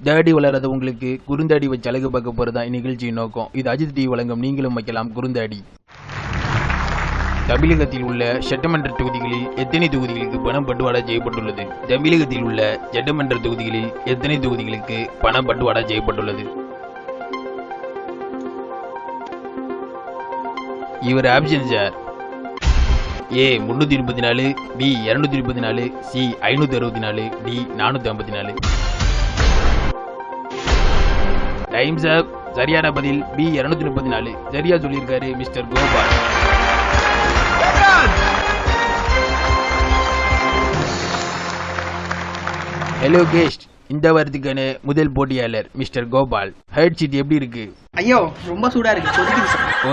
தாடி வளராத உங்களுக்கு குறுந்தாடி வச்சு அழகு பார்க்க போறதா இந்நிகழ்ச்சியின் நோக்கம். இது அஜித் டிவி வழங்கும் நீங்களும் வைக்கலாம் குறுந்தாடி. தமிழகத்தில் உள்ள சட்டமன்ற தொகுதிகளில் எத்தனை தொகுதிகளுக்கு பணம் பட்டுவாடா செய்யப்பட்டுள்ளது? தமிழகத்தில் உள்ள சட்டமன்ற தொகுதிகளில் எத்தனை தொகுதிகளுக்கு பணம் பட்டுவாடா செய்யப்பட்டுள்ளது? இவர் ஆப்ஷன் சார். ஏ 334, பி 234, சி 564, டி 454. டைம்ஸ் அப். சரியான பதில் பி 234. சரியா சொல்லியிருக்காரு மிஸ்டர் கோபால். ஹலோ கெஸ்ட், இந்த வாரத்துக்கான முதல் போட்டியாளர் மிஸ்டர் கோபால். ஹெட் சீட் எப்படி இருக்கு? ஐயோ ரொம்ப சூடா இருக்கு.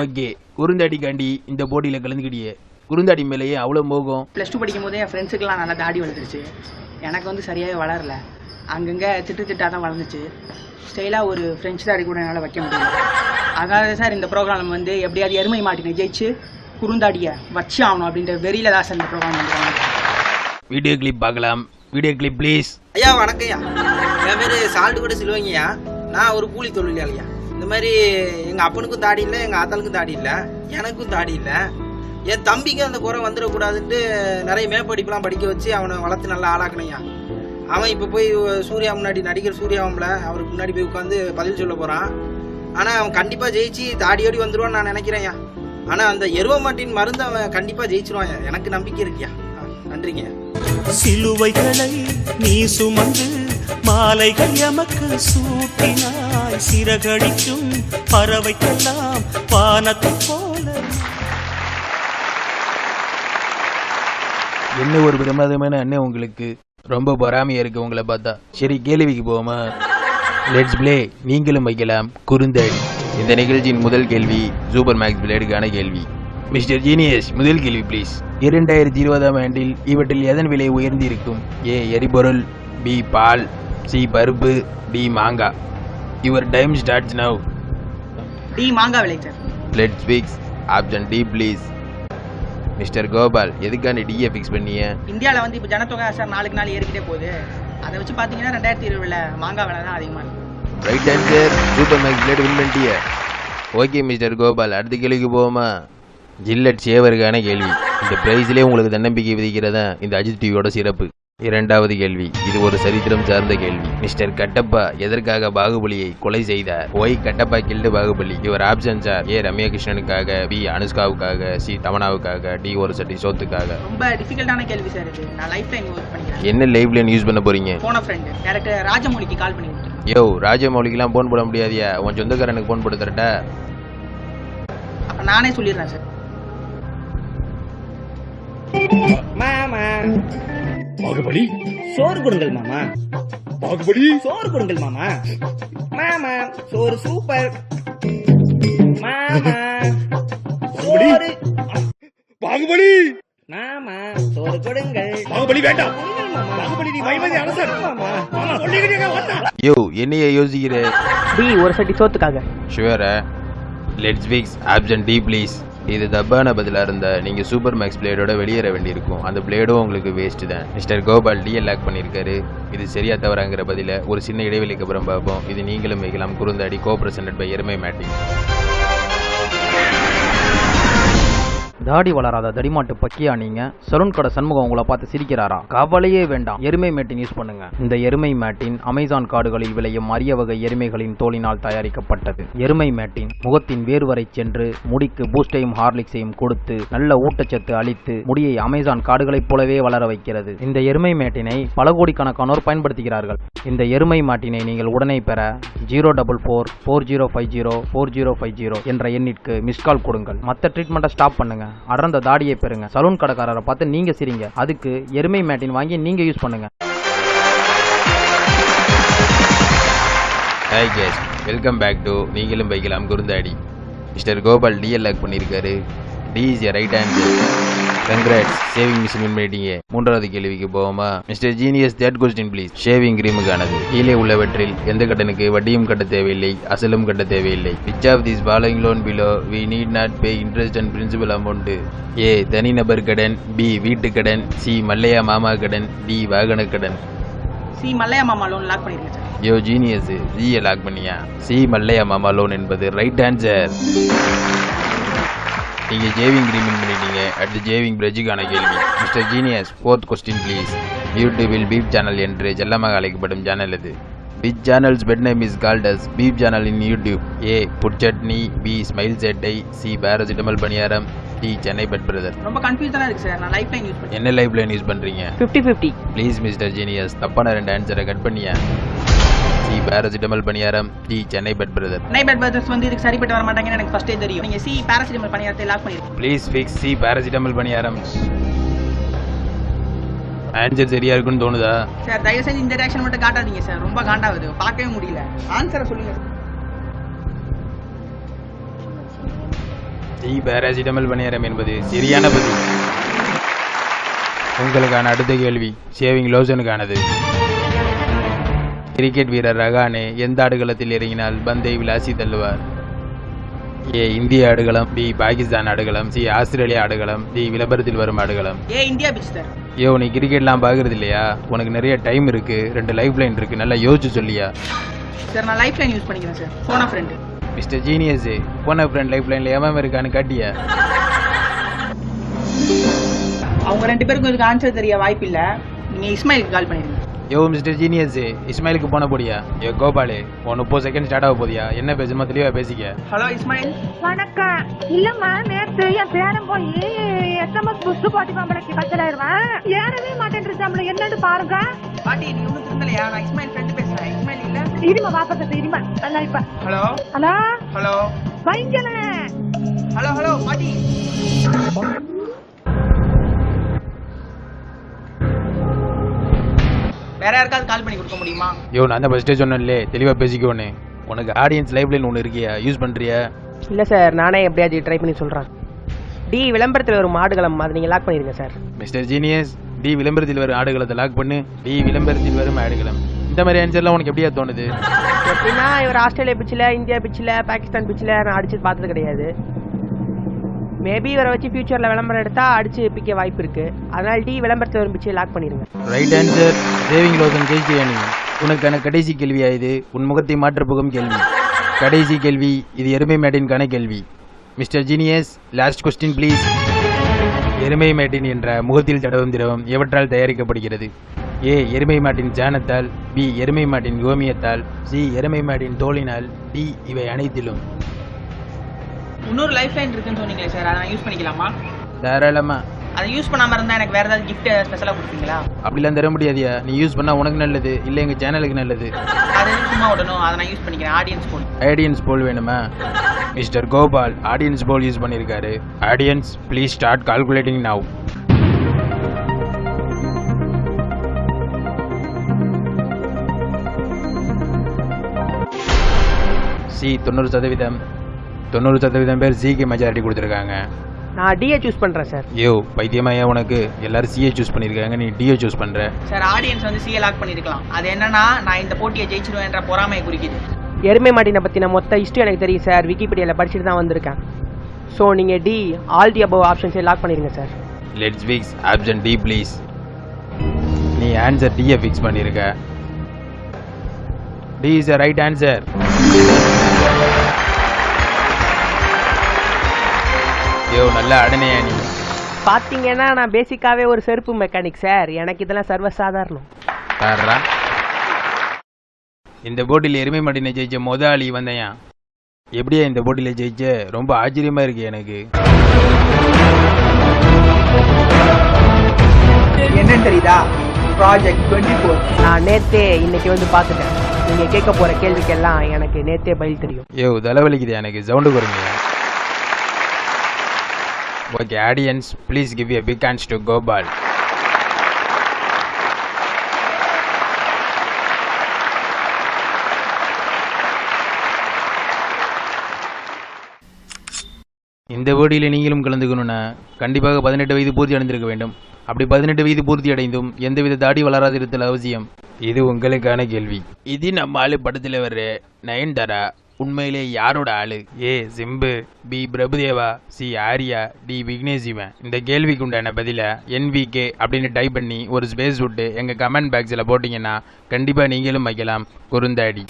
ஓகே, குறுந்தாடி காண்டி இந்த போட்டியில கலந்துக்கிட்டியே. குறுந்தாடி மேலேயே அவ்வளோ மோகம். +2 படிக்கும் போதே என் ஃப்ரெண்ட்ஸுக்கெல்லாம் நல்லா தாடி வளர்ந்துருச்சு. எனக்கு சரியாகவே வளரல. அங்கங்கே திட்டாக தான் வளர்ந்துச்சு. ஸ்டைலாக ஒரு ஃப்ரெண்ட்ஸ் தாடி கூட என்னால் வைக்க முடியல. அதனால சார் இந்த ப்ரோக்ராம் எப்படியாவது எருமை மாட்டினை ஜெயிச்சு குறுந்தாடியை வச்சு ஆகணும் அப்படின்ற வெறியில தான் சார் இந்த ப்ரோக்ராம் வந்துருக்காங்க. வீடியோ கிளிப் பார்க்கலாம். Video clip please. ஐயா வணக்கம்யா, என் பேர் சால்ட்டு கூட சிலுவங்கய்யா. நான் ஒரு கூலி தொழிலாளியா. இந்த மாதிரி எங்கள் அப்பனுக்கும் தாடி இல்லை, எங்கள் ஆத்தாளுக்கும் தாடி இல்லை, எனக்கும் தாடி இல்லை. என் தம்பிக்கு அந்த குறை வந்துடக்கூடாதுன்ட்டு நிறைய மேற்படிப்புலாம் படிக்க வச்சு அவனை வளர்த்து நல்லா ஆளாக்கணையா. அவன் இப்போ போய் சூர்யா முன்னாடி, நடிகர் சூர்யாவும்ல, அவருக்கு முன்னாடி போய் உட்காந்து பதில் சொல்ல போகிறான். ஆனால் அவன் கண்டிப்பாக ஜெயிச்சு தாடியோடி வந்துடுவான்னு நான் நினைக்கிறேன்யா. ஆனால் அந்த எருவமாட்டின் மருந்து அவன் கண்டிப்பாக ஜெயிச்சிருவான். எனக்கு நம்பிக்கை இருக்கியா. நன்றிங்க. சிலுவைகளை நீ சுமந்து மாலைகள் எமக்கு சூட்டினாய், சிறகடிக்கும் பறவைக்கெல்லாம் வானத்தை போல. என்ன ஒரு பிரமாதமான அண்ணன் உங்களுக்கு. ரொம்ப பொறாமையா இருக்கு உங்களை பார்த்தா. சரி, கேள்விக்கு போவோமா? Let's play. நீங்களும் வைக்கலாம் குறுந்தாடி. இந்த நிகழ்ச்சியின் முதல் கேள்வி சூப்பர் மேக்ஸ் பிளேடுக்கான கேள்வி. மிஸ்டர் ஜீனியஸ், முதல் கேள்வி ப்ளீஸ். 2020ஆம் ஆண்டில் இவற்றில் எதன் விலை உயர்ந்து இருக்கும்? ஏ எரிபொருள், பி பால், சி பருப்பு, டி மாங்காய். Your time starts now. D மாங்காய் விலை sir. Let's fix option D please. Mister Gopal, எதுக்கான டிஏ ஃபிக்ஸ் பண்ணிய? இந்தியாவில் இப்போ ஜனத்தொகை சார் நாளுக்கு நாள் ஏறிக்கிட்டே போகுது. அதை வச்சு பார்த்தீங்கன்னா 2020 மாங்காய் விலை தான் அதிகமாக இருக்கும். Right answer. Super max blade win பண்ணிட்டிய. ஓகே மிஸ்டர் கோபால், அடுத்த கேள்விக்கு போவோமா? ஜில்லட் சேவருக்கான கேள்வி. இந்த பிரைஸ்லேயே உங்களுக்கு தன்னம்பிக்கை விதிக்கிறதா இந்த அஜித் டிவியோட சிறப்பு. இரண்டாவது கேள்வி, இது ஒரு சரித்திரம் சார்ந்த கேள்வி. மிஸ்டர் கட்டப்பா எதற்காக பாகுபலியை கொலை செய்தார்? Why Kattappa killed Baahubali. இவர் ஆப்ஷன் சார். ஏ ரம்யா கிருஷ்ணனுக்காக, பி அனுஷ்காவுக்காக, சி தமனாவுக்காக, டி ஒரு சட்டி சோத்துக்காக. ரொம்ப டிஃபிகல்ட்டான கேள்வி சார் இது. நான் லைஃப் லைன் யூஸ் பண்ணிக்கிறேன். என்ன லைஃப் லைன் யூஸ் பண்ண போறீங்க? போன ஃப்ரெண்ட் டேரக்டர் ராஜமௌலிக்கு கால் பண்ணி கொடுத்துருக்கேன். யோ, ராஜமௌலிக்கெல்லாம் போன் போட முடியாதியா? உன் சொந்தக்காரனுக்கு போன் போட்டு தரட்டா? அப்ப நானே சொல்லிடுறேன் சார். மாமா பாகுபலி சோறு கொடுங்கள் மாமா. பாகுபலி சோறு கொடுங்கள் மாமா. மாமா சோறு சூப்பர். மாமா சோறு. பாகுபலி மாமா சோறு கொடுங்கள். பாகுபலி வேண்டாம். கொடுங்கள் மாமா. பாகுபலி நீ மைமதி அரசர். மாமா சொல்லிக்கிட்டே வந்தா. யோ, என்னைய யோசிக்கிற? டி ஒரு சட்டி சோத்துக்காக. ஷுவரா? Let's fix option D please. இது தப்பான பதிலாக இருந்தால் நீங்கள் சூப்பர் மேக்ஸ் பிளேடோட வெளியேற வேண்டியிருக்கும். அந்த பிளேடும் உங்களுக்கு வேஸ்ட் தான். மிஸ்டர் கோபால் டிஎல் லாக் பண்ணியிருக்காரு. இது சரியா தவறாங்கிற பதில ஒரு சின்ன இடைவெளிக்கு அப்புறம் பார்ப்போம். இது நீங்களும் வைக்கலாம் குறுந்தாடி, கோ பிரசன்டட் பை எருமை மேட்டிங். தாடி வளராத தடிமாட்டு பக்கியா நீங்க? சலூன் கடை சண்முகம் உங்களை பார்த்து சிரிக்கிறாரா? கவலையே வேண்டாம், எருமை மேட்டின் யூஸ் பண்ணுங்க. இந்த எருமை மேட்டின் அமேசான் காடுகளில் விளையும் அரிய வகை எருமைகளின் தோலினால் தயாரிக்கப்பட்டது. எருமை மேட்டின் முகத்தின் வேறு வரை சென்று முடிக்கு பூஸ்டையும் ஹார்லிக்ஸையும் கொடுத்து நல்ல ஊட்டச்சத்து அளித்து முடியை அமேசான் காடுகளைப் போலவே வளர வைக்கிறது. இந்த எருமை மேட்டினை பல கோடிக்கணக்கானோர் பயன்படுத்துகிறார்கள். இந்த எருமை மாட்டினை நீங்கள் உடனே பெற 044-4050-4050 என்ற எண்ணிற்கு மிஸ்கால் கொடுங்கள். மற்ற ட்ரீட்மெண்ட்டை ஸ்டாப் பண்ணுங்க. அடர்ந்த தாடியை பெறுங்க. சலூன் கடைக்காரரை பார்த்து நீங்க சிரிங்க. அதுக்கு எருமை மேட்டின் வாங்கி நீங்க யூஸ் பண்ணுங்க. Hi guys, welcome back to நீங்களும் வைக்கலாம் குறுந்தாடி. மிஸ்டர் கோபால் டிஎல் லாக் பண்ணியிருக்காரு. D is a right answer. Congrats, shaving machine win பண்ணிட்டீங்க. மூன்றாவது கேள்விக்கு போவோமா? Mister genius, third question please. Shaving கிரீமுக்கானது. கீழே உள்ளவற்றில் எந்த கடனுக்கு வட்டியும் கட்ட தேவையில்லை, அசலும் கட்ட தேவையில்லை? Which of this following loan below we need not pay interest and principal amount? A தனிநபர் கடன், பி வீட்டு கடன், சி மல்லையா மாமா கடன், டி வாகன கடன். சி மல்லையா மாமா லோன் லாக் பண்ணிருக்கேன் சார். யோ ஜீனியஸ், ஜியை லாக் பண்ணியா? சி மல்லையா மாமா லோன் என்பது ரைட் ஆன்சர். நீங்க ஜேவிங் கிரீமின் பண்ணிட்டீங்க. அடுத்து ஜேவிங் பிரிட்ஜுக்கான கேள்வி. Mister genius, fourth question please. யூடியூபில் பீப் சேனல் என்று செல்லமாக அழைக்கப்படும் சேனல் இது. Which channel's pet name is called as beep channel in YouTube? A food chutney, B smile சேட்டை, சி பேராசிட்டமல் பணியாரம், டி சென்னை பெட் பிரதர். ரொம்ப கன்ஃபியூஸனா இருக்கு சார். நான் லைஃப் லைன் யூஸ் பண்ணேன். என்ன லைஃப் லைன் யூஸ் பண்றீங்க? 50-50. ப்ளீஸ் மிஸ்டர் ஜீனியஸ், தப்பான 2 ஆன்சரை கட் பண்ணியா? சி பேராசிட்டமல் பணியாரம், D Chennai pet brother. Chennai pet brothers வந்து இதுக்கு சரிப்பட்டு வர மாட்டாங்கன்னு எனக்கு ஃபர்ஸ்டே தெரியும். நீங்க சி பாராசிட்டமல் பணியாரத்தை லாக் பண்ணிருக்கீங்க. ப்ளீஸ் ஃபிக்ஸ் சி பேராசிட்டமல் பணியாரம். ஆன்சர் சரியா இருக்குன்னு தோணுதா? சார் தயவு செஞ்சு இந்த ரியாக்ஷன் மட்டும் காட்டாதீங்க சார். ரொம்ப காண்டாகுது, பார்க்கவே முடியல. ஆன்சரை சொல்லுங்க. சி பேராசிட்டமல் பணியாரம் என்பது சரியான பதில். உங்களுக்கான அடுத்த கேள்வி ஷேவிங் லோஷனுக்கானது. கிரிக்கெட் வீரர் ரஹானே எந்த ஆடுகளத்தில் இறங்கினால் பந்தை விளாசி தள்ளுவார்? ஏ இந்திய ஆடுகளம், பி பாகிஸ்தான் ஆடுகளம், சி ஆஸ்திரேலியா ஆடுகளம், டி விளம்பரத்தில் வரும் ஆடுகளம். A India pitch sir. யோ நீ கிரிக்கெட்லாம் பார்க்கறது இல்லையா? உனக்கு நிறைய டைம் இருக்கு, 2 லைஃப் லைன் இருக்கு, நல்லா யோசிச்சு சொல்லியா? சார் நான் லைஃப் லைன் யூஸ் பண்ணிக்கிறேன் சார். போன ஃப்ரெண்டு. மிஸ்டர் ஜீனியஸ், போன ஃப்ரெண்ட் லைஃப் லைன்ல எவன் இருக்கான்னு காட்டியா? அவங்க 2 பேருக்கும் இதுக்கு ஆன்சர் தெரிய வாய்ப்பு இல்ல. நீங்க இஸ்மாயிலுக்கு கால் பண்ணிருங்க. யோ மிஸ்டர் ஜீனியஸ், இஸ்மாயிலுக்கு போன போடியா? யோ கோபாலே, 30 செகண்ட் ஸ்டார்ட் ஆக போதியா? என்ன பேசுமா தெளிவா பேசிக்க. ஹலோ இஸ்மாயில். வணக்கம். இல்லம்மா, நேத்து என் பேரன் போய் SMS புஷ் போட்டி மாம்பழக்கு கச்சலாயிருவேன். ஏறவே மாட்டேன். என்னன்னு பாருங்க. பாட்டி நீங்க ஒன்றும் திருந்தலையா? நான் இஸ்மாயில் ஃப்ரெண்டு பேசுறேன். இஸ்மாயில் இல்ல. இருமா வாப்பா, இருமா. நல்லா இப்ப. ஹலோ ஹலோ ஹலோ வைங்கல. ஹலோ ஹலோ பாட்டி. வேற யாருக்காவது கால் பண்ணி கொடுக்க முடியுமா? யோ நான் தான் ஃபர்ஸ்டே சொன்னேன்ல, தெளிவா பேசிக்கோன்னு. உனக்கு ஆடியன்ஸ் லைஃப் லைன் ஒன்று இருக்கியா? யூஸ் பண்றியா? இல்லை சார், நானே எப்படியாச்சும் ட்ரை பண்ணி சொல்கிறேன். டி விளம்பரத்தில் வரும் ஆடுகளம், அதை நீங்கள் லாக் பண்ணிடுங்க சார். மிஸ்டர் ஜீனியஸ், டி விளம்பரத்தில் வரும் ஆடுகளத்தை லாக் பண்ணு. டி விளம்பரத்தில் வரும் ஆடுகளம். இந்த மாதிரி ஆன்சர்லாம் உனக்கு எப்படியா தோணுது? எப்படின்னா இவர் ஆஸ்திரேலியா பிச்சில், இந்தியா பிச்சில், பாகிஸ்தான் பிச்சில் நான் அடிச்சு பார்த்தது கிடையாது. மேபி இவரை வச்சு ஃபியூச்சரில் விளம்பரம் எடுத்தால் அடிச்சு பிக்க வாய்ப்பு இருக்குது. அதனால் டி விளம்பரத்தில் வரும் பிச்சை லாக் பண்ணிடுங்க. Right answer. சேவிங் லோஷன் ஜெயிச்சியா நீ? உனக்கான கடைசி கேள்வியா இது? உன் முகத்தை மாற்ற போகும் கேள்வி. கடைசி கேள்வி, இது எருமை மேட்டின்கான கேள்வி. Mister genius, last question please. எருமை மேட்டின் என்ற முகத்தில் தடவும் திரவம் எவற்றால் தயாரிக்கப்படுகிறது? ஏ எருமை மாட்டின் சாணத்தால், பி எருமை மாட்டின் கோமியத்தால், சி எருமை மாட்டின் தோலினால், டி இவை அனைத்திலும். இன்னொரு லைஃப் லைன் இருக்குன்னு சொன்னீங்களே சார், அதை நான் யூஸ் பண்ணிக்கலாமா? தாராளமா. அதை யூஸ் பண்ணாம இருந்தா எனக்கு வேற ஏதாவது கிஃப்ட் ஸ்பெஷலா கொடுப்பீங்களா? அப்படிலாம் தர முடியாதியா. நீ யூஸ் பண்ணா உனக்கு நல்லது, இல்லை எங்க சேனலுக்கு நல்லது. அதை சும்மா விடணும், அதை நான் யூஸ் பண்ணிக்கிறேன். ஆடியன்ஸ் போல். ஆடியன்ஸ் போல் வேணுமா? மிஸ்டர் கோபால் ஆடியன்ஸ் போல் யூஸ் பண்ணியிருக்காரு. Audience please start calculating now. C 90%. 90% பேர் சிக்கு மெஜாரிட்டி கொடுத்துருக்காங்க. நான் டிஏ சூஸ் பண்ணுறேன் சார். யோ பைத்தியமாயா உனக்கு? எல்லாரும் சிஏ சூஸ் பண்ணியிருக்காங்க, நீ டிஏ சூஸ் பண்ணுற. சார் ஆடியன்ஸ் வந்து சிஏ லாக் பண்ணிருக்கலாம். அது என்னன்னா நான் இந்த போட்டியை ஜெயிச்சிருவேன்ற பொறாமையை குறிக்குது. எருமை மாட்டினை பற்றின மொத்த ஹிஸ்ட்ரி எனக்கு தெரியும் சார். விக்கிபீடியாவில் படிச்சுட்டு தான் வந்திருக்கேன். ஸோ நீங்கள் டி ஆல் தி அபவ் ஆப்ஷன்ஸை லாக் பண்ணிடுங்க sir. Let's fix option D please. நீ ஆன்சர் டியை ஃபிக்ஸ் பண்ணியிருக்க. D is a right answer. யோ நல்ல அடனையா நீ. பார்த்தீங்கன்னா நான் பேசிக்காகவே ஒரு செருப்பு மெக்கானிக் சார். எனக்கு இதெல்லாம் சர்வசாதாரணம். இந்த போட்டியில் எருமை மாட்டினை ஜெயிச்ச முதலாளி வந்தையா? எப்படியா இந்த போட்டியில் ஜெயிச்ச? ரொம்ப ஆச்சரியமா இருக்கு எனக்கு. என்னன்னு தெரியுதா? ப்ராஜெக்ட் 24. நான் நேத்தே இன்னைக்கு வந்து பார்த்துட்டேன். நீங்கள் கேட்க போகிற கேள்விக்கெல்லாம் எனக்கு நேத்தே பதில் தெரியும். யோ தலைவலிக்குது எனக்கு, சவுண்டு குறைங்க. Okay audience please give a big hands to Gopal. இந்த போட்டியில் நீங்களும் கலந்துக்கணும்னா கண்டிப்பாக 18 வயது பூர்த்தி அடைந்திருக்க வேண்டும். அப்படி 18 வயது பூர்த்தி அடைந்தும் எந்தவித தாடி வளராது இருத்தல் அவசியம். இது உங்களுக்கான கேள்வி. இது நம்ம ஆளு படத்தில் வர்ற நயன்தாரா உண்மையிலே யாரோட ஆளு? A Simbu, B Prabhudeva, C Arya, D Vignesh Shivan. இந்த கேள்விக்கு உண்டான பதில NVK அப்படின்னு டைப் பண்ணி ஒரு ஸ்பேஸ் விட்டு எங்க கமெண்ட் பாக்ஸில் போட்டிங்கன்னா கண்டிப்பா நீங்களும் வைக்கலாம் குறுந்தாடி.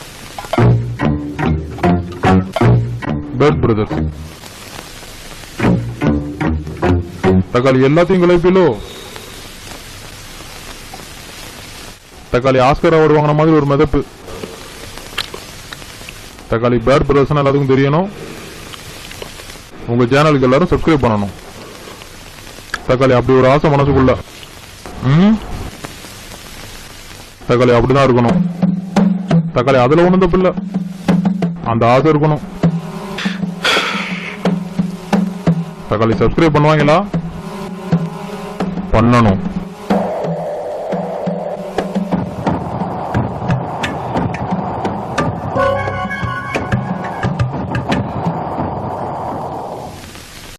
தக்காளி எல்லாத்தையும் கலைப்பிலோ. தக்காளி ஆஸ்கர் அவார்டு வாங்கின மாதிரி ஒரு மிதப்பு. தக்காளி பேட் பிரதர்ஸ் எல்லாத்துக்கும் தெரியணும். உங்க சேனலுக்கு எல்லாரும் சப்ஸ்கிரைப் பண்ணணும். தக்காளி அப்படி ஒரு ஆசை மனசுக்குள்ள. தக்காளி அப்படிதான் இருக்கணும். தக்காளி அதுல ஒண்ணும் தப்பு இல்ல, அந்த ஆசை இருக்கணும். தக்காளி சப்ஸ்கிரைப் பண்ணுவாங்களா? பண்ணணும்.